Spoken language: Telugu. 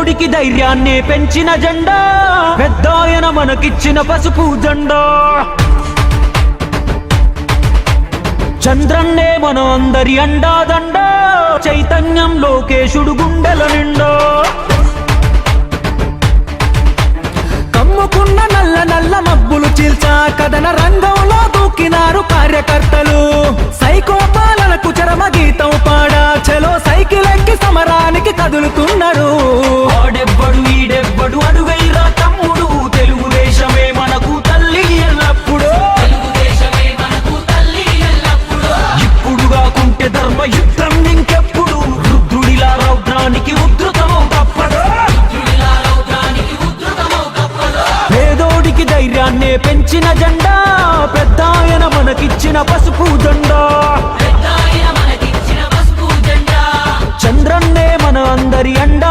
పేదోడికి ధైర్యాన్ని పెంచిన జెండా, పెద్దాయన మనకిచ్చిన పసుపు జెండా. చంద్రన్నే మన అందరి అండాదండ, చైతన్యం లోకేశుడు గుండెల నిండా. కమ్ముకున్న నల్ల నల్ల మబ్బులు చీల్చా కథన రంగంలో దూకినారు కార్యకర్తలు. సైకో పాలనకు చరమ గీతం పాడా, చలో సైకిల్ ఎక్కి సమరానికి కదులుతున్నారు. ఆడెవ్వడు ఈడెవ్వడు అడుగైరా తమ్ముడు, తెలుగుదేశమే మనకు తల్లి ఎల్లప్పుడు. ఇప్పుడు కాకుంటే ధర్మ యుద్ధం ఇంకెప్పుడు, రుద్రుడిలా రౌద్రానికి ఉద్ధృతమౌ తప్పదు. పేదోడికి ధైర్యాన్నే పెంచిన జెండా, పెద్దాయన మనకిచ్చిన పసుపు జెండా. చంద్రన్నే మన అందరి అండా,